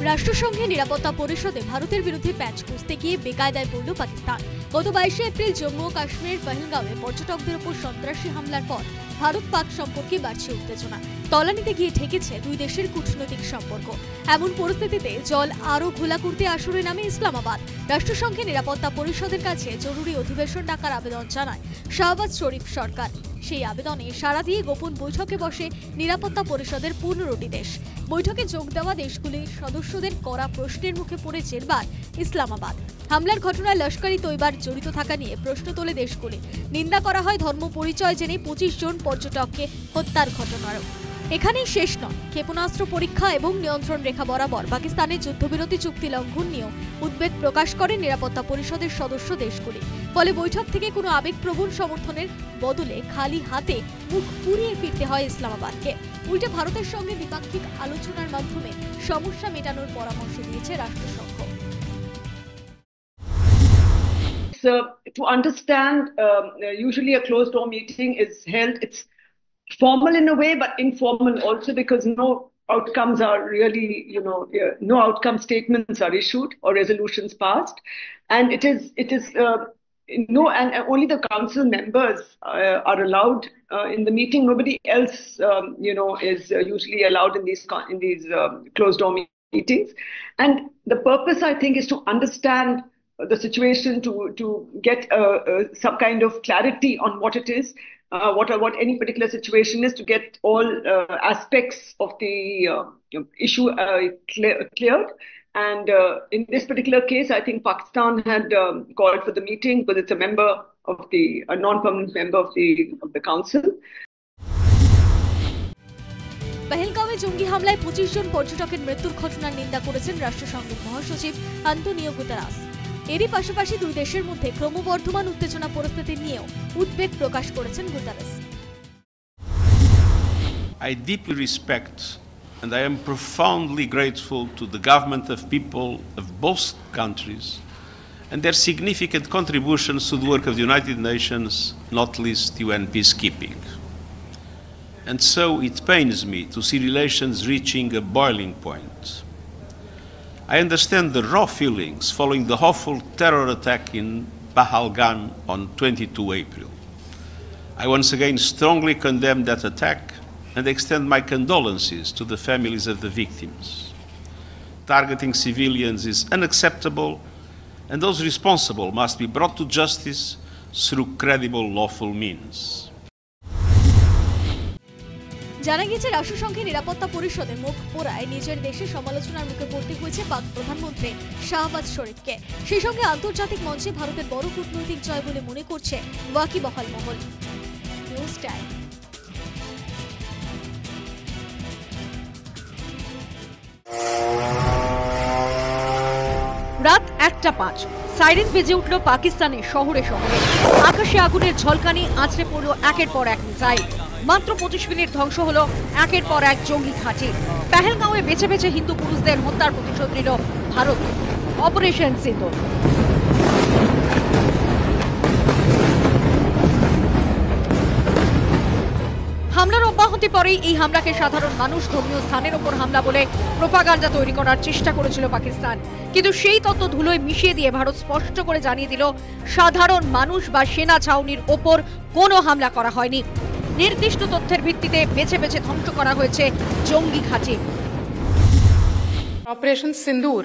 রাষ্ট্রসংঘে নিরাপত্তা পরিষদে ভারতের বিরুদ্ধে প্যাচ কষতে গিয়ে বেকায়দায় পড়ল পাকিস্তান। গত 22 এপ্রিল জম্মু ও কাশ্মীরের পহেলগাঁওয়ে পর্যটকদের উপর সন্ত্রাসী হামলার পর ভারত পাক সম্পর্কে বাড়ছে উত্তেজনা। তলানিতে গিয়ে ঠেকেছে দুই দেশের কূটনৈতিক সম্পর্ক। এমন পরিস্থিতিতে জল আরও ঘোলা করতে আসরে নামে ইসলামাবাদ। রাষ্ট্রসংঘে নিরাপত্তা পরিষদের কাছে জরুরি অধিবেশন ডাকার আবেদন জানায় শাহবাজ শরীফ সরকার। সেই আবেদনে সাড়া দিয়ে গোপন বৈঠকে বসে নিরাপত্তা পরিষদের 15টি দেশ। বৈঠকে যোগ দেওয়া দেশগুলির সদস্যদের কড়া প্রশ্নের মুখে পড়ে জেরবার ইসলামাবাদ। হামলার ঘটনায় লস্করি তৈবার জড়িত থাকা নিয়ে প্রশ্ন তোলে দেশগুলি। নিন্দা করা হয় ধর্ম পরিচয় জেনে 25 জন পর্যটককে হত্যার ঘটনারও। এখানেই শেষ নয়, ক্ষেপণাস্ত্র পরীক্ষা এবং নিয়ন্ত্রণ রেখা বরাবর পাকিস্তানের যুদ্ধবিরতি চুক্তি লঙ্ঘন নিয়েও উদ্বেগ প্রকাশ করে নিরাপত্তা পরিষদের সদস্য দেশগুলি। ফলে বৈঠক থেকে কোনো আবেগপ্রবণ সমর্থনের বদলে খালি হাতে মুখ পুড়িয়ে ফিরতে হয় ইসলামাবাদকে। উল্টে ভারতের সঙ্গে দ্বিপাক্ষিক আলোচনার মাধ্যমে সমস্যা মেটানোর পরামর্শ দিয়েছে রাষ্ট্রসংঘ। To understand, usually a closed-door meeting is held. It's formal in a way, but informal also, because no outcomes are really, no outcome statements are issued or resolutions passed, and and only the council members are allowed in the meeting. Nobody else, is usually allowed in these closed-door meetings. And the purpose, I think, is to understand the situation, to get some kind of clarity on what it is, what any particular situation is, to get all aspects of the issue cleared. And in this particular case, I think Pakistan had called for the meeting because it's a non-permanent member of the council. পহেলগাঁওয়ে জঙ্গি হামলায় 25 জন পর্যটকের মৃত্যুর ঘটনার নিন্দা করেছেন রাষ্ট্রসংঘের মহাসচিব Antonio Guterres. এরই পাশাপাশি দুই দেশের মধ্যে ক্রমবর্ধমান উত্তেজনা পরিস্থিতি নিয়েও উদ্বেগ প্রকাশ করেছেন Guterres. I deeply respect and I am profoundly grateful to the government of people of both countries and their significant contributions to the work of the United Nations, not least UN peacekeeping. And so it pains me to see relations reaching a boiling point. I understand the raw feelings following the awful terror attack in Pahalgan on 22 April. I once again strongly condemn that attack and extend my condolences to the families of the victims. Targeting civilians is unacceptable, and those responsible must be brought to justice through credible lawful means. জানা গেছে রাষ্ট্রসংঘের নিরাপত্তা পরিষদে মুখ পোড়ায় নিজের দেশে সমালোচনার মুখে পড়তে হয়েছে পাক প্রধানমন্ত্রী শাহবাজ শরীফকে। সেই সঙ্গে আন্তর্জাতিক মঞ্চে ভারতের বড় কূটনৈতিক জয় বলে মনে করছে ওয়াকিবহাল মহল। News time. রাত 1:05, সাইরেন বেজে উঠল পাকিস্তানের শহরে শহরে। আকাশে আগুনের ঝলকানি, আছড়ে পড়ল একের পর এক মিসাইল। মাত্র 25 মিনিট ধ্বংস হলো একের পর এক জঙ্গি ঘাঁটি। পহেলগাঁওয়ে বেছে বেছে হিন্দু পুরুষদের হত্যার প্রতিশোধ নিল ভারত। অপারেশন সিন্দুর। হামলার অব্যাহতি পরেই এই হামলাকে সাধারণ মানুষ ধর্মীয় স্থানের ওপর হামলা বলে প্রোপাগান্ডা তৈরি করার চেষ্টা করেছিল পাকিস্তান। কিন্তু সেই তত্ত্ব ধুলোয় মিশিয়ে দিয়ে ভারত স্পষ্ট করে জানিয়ে দিল, সাধারণ মানুষ বা সেনা ছাউনির ওপর কোনো হামলা করা হয়নি। নির্দিষ্ট তথ্যের ভিত্তিতে বেছে বেছে ধ্বংস করা হয়েছে জঙ্গি ঘাঁটি। Operation Sindoor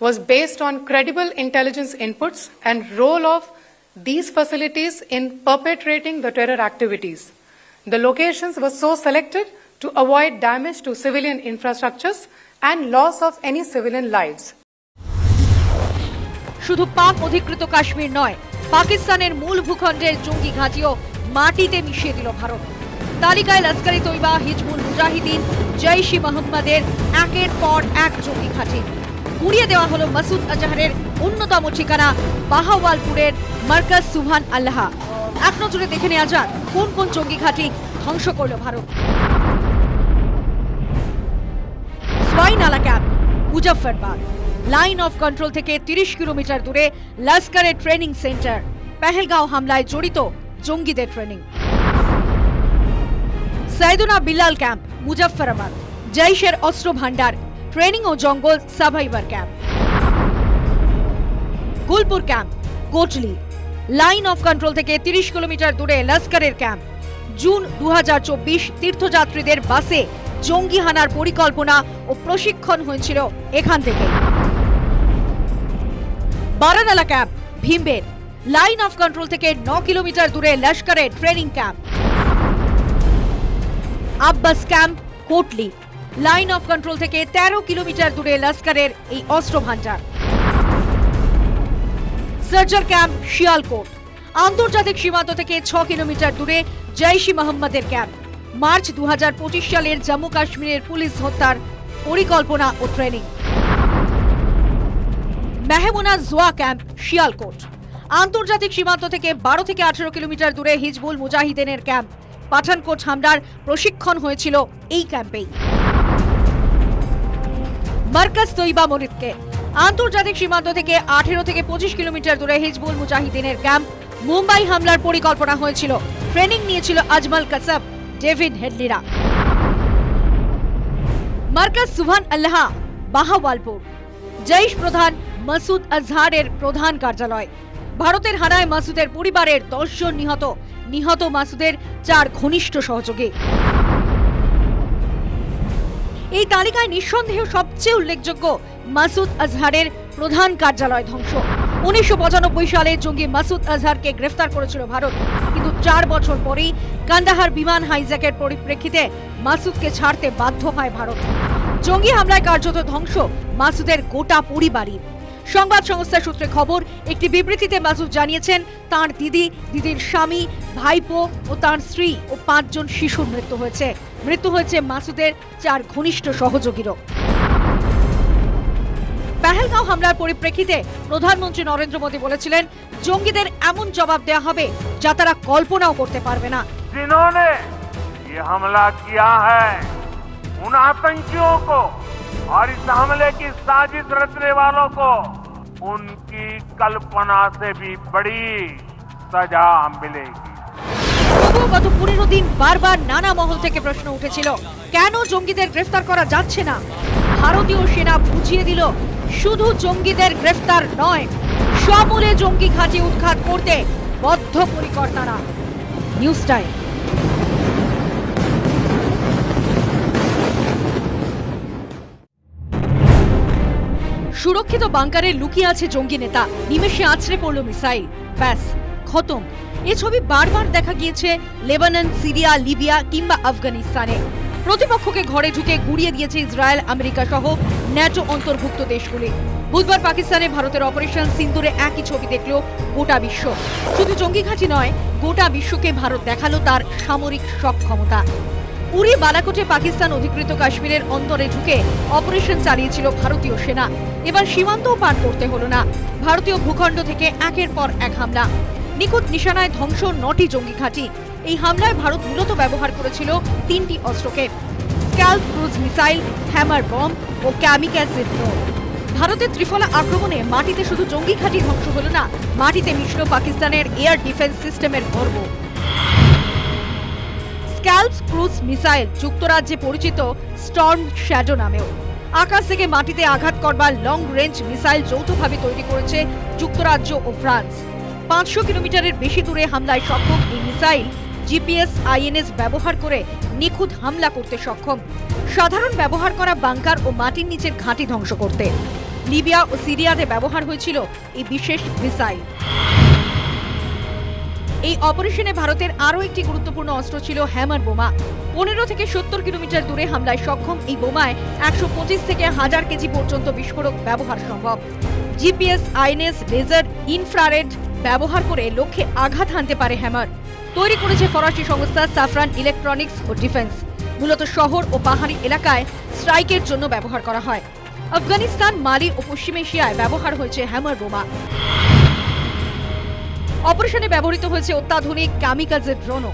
was based on credible intelligence inputs and role of these facilities in perpetrating the terror activities. The locations were so selected to avoid damage to civilian infrastructures and loss of any civilian lives. শুধু পাক অধিকৃত কাশ্মীর নয়, পাকিস্তানের মূল ভূখণ্ডের জঙ্গি ঘাঁটিও মাটিতে মিশিয়ে দিল ভারত। তালিকায় লস্করি তৈবা, হিজবুল মুজাহিদিন, জৈশ-ই মোহাম্মদের একের পর এক জঙ্গি ঘাঁটি। উড়িয়ে দেওয়া হলো মাসুদ আজহারের অন্যতম ঠিকানা বাহাওয়ালপুরের মার্কাজ সুবহান আল্লাহ। এক নজরে দেখে নেওয়া যাক কোন কোন জঙ্গি ঘাঁটি ধ্বংস করল ভারত। Sawainala camp, Muzaffarabad. Line of control থেকে 30 কিলোমিটার দূরে লস্করের ট্রেনিং সেন্টার। পহেলগাঁও হামলায় জড়িত জঙ্গিদের ট্রেনিং। সৈয়দনা বিল্লাল ক্যাম্প, মুজফ্ফরাবাদ। জৈশের অস্ত্র ভান্ডার, ট্রেনিং ও জঙ্গল survivor camp. Gulpur camp, Kotli. Line of control থেকে 30 কিলোমিটার দূরে লস্করের ক্যাম্প। জুন 2024 তীর্থযাত্রীদের বাসে জঙ্গি হানার পরিকল্পনা ও প্রশিক্ষণ হয়েছিল এখান থেকে। Barnala camp, Bhimber. Line of control থেকে 9 কিলোমিটার দূরে লস্করের training camp. Abbas camp, Kotli. Line of control থেকে 13 কিলোমিটার দূরে লস্করের এই অস্ত্র ভান্ডার। Charger camp, Sialkot. আন্তর্জাতিক সীমান্ত থেকে 6 কিলোমিটার দূরে জৈশ-ই মোহাম্মদের ক্যাম্প। মার্চ 2025 সালের জম্মু কাশ্মীরের পুলিশ হত্যার পরিকল্পনা ও ট্রেনিং। মেহমুনা জোয়া ক্যাম্প, শিয়ালকোট। আন্তর্জাতিক সীমান্ত থেকে 12 থেকে 18 কিলোমিটার দূরে হিজবুল মুজাহিদিনের ক্যাম্প। পাঠানকোট হামলার প্রশিক্ষণ হয়েছিল এই ক্যাম্পেই। মার্কাজ তৈবা মরিদকে। আন্তর্জাতিক সীমান্ত থেকে 18 থেকে 25 কিলোমিটার দূরে হিজবুল মুজাহিদিনের ক্যাম্প। মুম্বাই হামলার পরিকল্পনা হয়েছিল, ট্রেনিং নিয়েছিল আজমল কাসাব, ডেভিড হেডলিরা। মার্কাজ সুবহান আল্লাহ, বাহাওয়ালপুর। জৈশ প্রধান মাসুদ আজহারের প্রধান কার্যালয়। ভারতের হানায় মাসুদের পরিবারের 10 জন নিহত। নিহত মাসুদের 4 ঘনিষ্ঠ সহযোগী। এই তালিকায় নিঃসন্দেহে সবচেয়ে উল্লেখযোগ্য মাসুদ আজহারের প্রধান কার্যালয় ধ্বংস। 1995 সালে জঙ্গি মাসুদ আজহারকে গ্রেফতার করেছিল ভারত, কিন্তু 4 বছর পরেই কান্দাহার বিমান হাইজ্যাকের পরিপ্রেক্ষিতে মাসুদকে ছাড়তে বাধ্য হয় ভারত। জঙ্গি হামলায় কার্যত ধ্বংস মাসুদের গোটা পরিবারই। সংবাদ সংস্থা সূত্রে খবর, একটি বিবৃতিতে মাসুদ জানিয়েছেন তার দিদি, দিদির স্বামী, ভাইপো ও তার স্ত্রী ও 5 জন শিশুর মৃত্যু হয়েছে মাসুদের 4 ঘনিষ্ঠ সহযোগীরও। পেহেলগাঁও হামলার পরিপ্রেক্ষিতে প্রধানমন্ত্রী নরেন্দ্র মোদী বলেছিলেন, জঙ্গিদের এমন জবাব দেওয়া হবে যা তারা কল্পনাও করতে পারবে না। जिन्होंने ये हमला किया है उन आतंकियों को और इस हमले की साजिश रचने वालों को उनकी कल्पना से भी बड़ी सजा मिलेगी। গত 15 দিন বারবার নানা মহল থেকে প্রশ্ন উঠেছিল, কেন জঙ্গিদের গ্রেফতার করা যাচ্ছে না? ভারতীয় সেনা বুঝিয়ে দিল, শুধু জঙ্গিদের গ্রেফতার নয়, সমূলে জঙ্গি ঘাঁটি উৎখাত করতে বদ্ধপরিকর তারা। News time. সুরক্ষিত বাংকারে লুকিয়ে আছে জঙ্গি নেতা, নিমেষে আছড়ে পড়ল মিসাইল, ব্যাস খতম। এই ছবি বারবার দেখা গিয়েছে লেবানন, সিরিয়া, লিবিয়া কিংবা আফগানিস্তানে। প্রতিপক্ষকে ঘরে ঢুকে গুড়িয়ে দিয়েছে ইসরায়েল, আমেরিকা সহ ন্যাটো অন্তর্ভুক্ত দেশগুলি। বুধবার পাকিস্তানে ভারতের অপারেশন সিন্দুরে একই ছবি দেখল গোটা বিশ্ব। শুধু জঙ্গি ঘাঁটি নয়, গোটা বিশ্বকে ভারত দেখালো তার সামরিক সক্ষমতা। উরি বালাকোটে পাকিস্তান অধিকৃত কাশ্মীরের অন্তরে ঢুকে অপারেশন চালিয়েছিল ভারতীয় সেনা। এবার সীমান্তও পার করতে হলো না, ভারতীয় ভূখণ্ড থেকে একের পর এক হামলা। নিখুঁত নিশানায় ধ্বংস 9টি জঙ্গি ঘাঁটি। এই হামলায় ভারত মূলত ব্যবহার করেছিল 3টি অস্ত্রকে, scalp cruise missile, hammer bomb ও ক্যামিকাজে ড্রোন। ভারতের ত্রিফলা আক্রমণে মাটিতে শুধু জঙ্গি ঘাঁটি ধ্বংস হল না, মাটিতে মিশল পাকিস্তানের এয়ার ডিফেন্স সিস্টেমের গর্ব। স্ক্যালপ ক্রুজ মিসাইল যুক্তরাজ্যে পরিচিত স্টর্ম শ্যাডো নামেও। আকাশ থেকে মাটিতে আঘাত করবার লং রেঞ্জ মিসাইল যৌথভাবে তৈরি করেছে যুক্তরাজ্য ও ফ্রান্স। 500 কিলোমিটারের বেশি দূরে হামলায় সক্ষম এই মিসাইল জিপিএস, আইএনএস ব্যবহার করে নিখুঁত হামলা করতে সক্ষম, সাধারণ ব্যবহার করা বাংকার ও মাটির নিচের ঘাঁটি ধ্বংস করতে। লিবিয়া ও সিরিয়াতে ব্যবহার হয়েছিল এই বিশেষ মিসাইল। এই অপারেশনে ভারতের আরও একটি গুরুত্বপূর্ণ অস্ত্র ছিল হ্যামার বোমা। 15 থেকে 70 কিলোমিটার দূরে হামলায় সক্ষম এই বোমায় 125 থেকে 1000 কেজি পর্যন্ত বিস্ফোরক ব্যবহার সম্ভব। জিপিএস, আইএনএস, লেজার, ইনফ্রারেড ব্যবহার করে লক্ষ্যে আঘাত হানতে পারে হ্যামার। তৈরি করেছে ফরাসি সংস্থা সাফরান ইলেকট্রনিক্স ও ডিফেন্স। মূলত শহর ও পাহাড়ি এলাকায় স্ট্রাইকের জন্য ব্যবহার করা হয়। আফগানিস্তান, মালি ও পশ্চিম এশিয়ায় ব্যবহার হয়েছে হ্যামার বোমা। অপারেশনে ব্যবহৃত হয়েছে অত্যাধুনিক কামিকাজে ড্রোনও।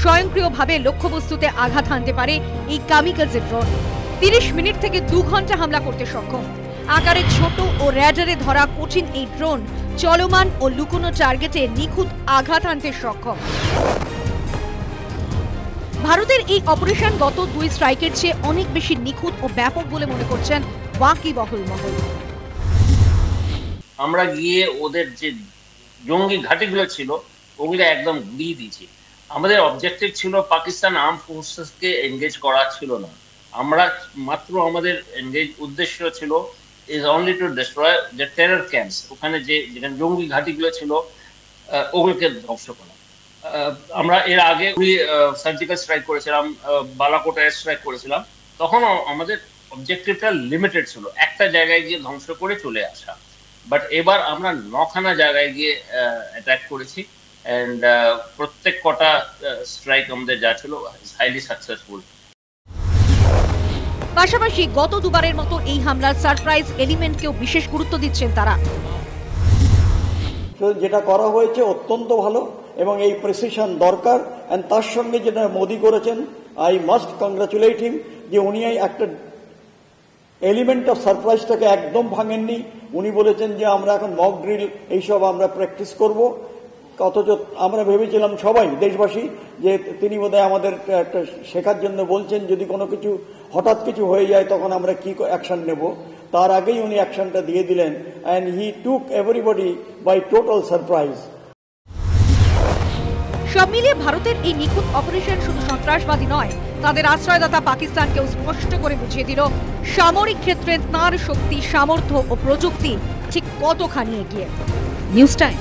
স্বয়ংক্রিয়ভাবে লক্ষ্যবস্তুতে আঘাত হানতে পারে এই কামিকাজে ড্রোন। 30 মিনিট থেকে 2 ঘন্টা হামলা করতে সক্ষম। আকারে ছোট ও র্যাডারে ধরা কঠিন এই ড্রোন চলমান ও লুকোনো টার্গেটে নিখুঁত আঘাত হানতে সক্ষম। ভারতের এই অপারেশন গত 2 স্ট্রাইকের চেয়ে অনেক বেশি নিখুঁত ও ব্যাপক বলে মনে করছেন ওয়াকিবহুল মহল। আমরা গিয়ে ওদের যে জঙ্গি ঘাঁটিগুলো ছিল ওগুলো একদম গুড়িয়ে দিয়েছি। আমাদের অবজেক্টিভ ছিল পাকিস্তান আর্ম ফোর্সেসকে এনগেজ করা ছিল না। আমরা মাত্র আমাদের উদ্দেশ্য ছিল is only to destroy the terror camps, ওখানে যেখানে জঙ্গি ঘাঁটিগুলো ছিল ওগুলোকে ধ্বংস করা। আমরা এর আগে সার্জিক্যাল স্ট্রাইক করেছিলাম, বালাকোট এয়ার স্ট্রাইক করেছিলাম, তখন আমাদের অবজেক্টিভটা লিমিটেড ছিল, একটা জায়গায় গিয়ে ধ্বংস করে চলে আসা। বাট এবার আমরা 9খানা জায়গায় গিয়ে অ্যাটাক করেছি এন্ড প্রত্যেক কটা স্ট্রাইক আমাদের যা ছিল হাইলি সাকসেসফুল। পাশাপাশি গত দুবারের মতো এই হামলার সারপ্রাইজ এলিমেন্টকেও বিশেষ গুরুত্ব দিচ্ছেন তারা। যেটা করা হয়েছে অত্যন্ত ভালো এবং এই প্রেসিশন দরকার। এন্ড তার সঙ্গে যেটা মোদি করেছেন, আই মাস্ট কংগ্রাচুলেট হিম, যে উনি একটা এলিমেন্ট অফ সারপ্রাইজটাকে একদম ভাঙেননি। উনি বলেছেন যে আমরা এখন মক ড্রিল এইসব আমরা প্র্যাকটিস করব। অথচ আমরা ভেবেছিলাম সবাই দেশবাসী যে তিনি বোধহয় আমাদের একটা শেখার জন্য বলছেন, যদি কোনো কিছু হঠাৎ কিছু হয়ে যায় তখন আমরা কি অ্যাকশন নেব। তার আগেই উনি অ্যাকশনটা দিয়ে দিলেন and he took everybody by total surprise. সব মিলিয়ে ভারতের এই নিখুঁত অপারেশন শুধু সন্ত্রাসবাদী নয়, তাদের আশ্রয়দাতা পাকিস্তানকেও স্পষ্ট করে বুঝিয়ে দিল সামরিক ক্ষেত্রে তাঁর শক্তি, সামর্থ্য ও প্রযুক্তি ঠিক কতখানি এগিয়ে। News time.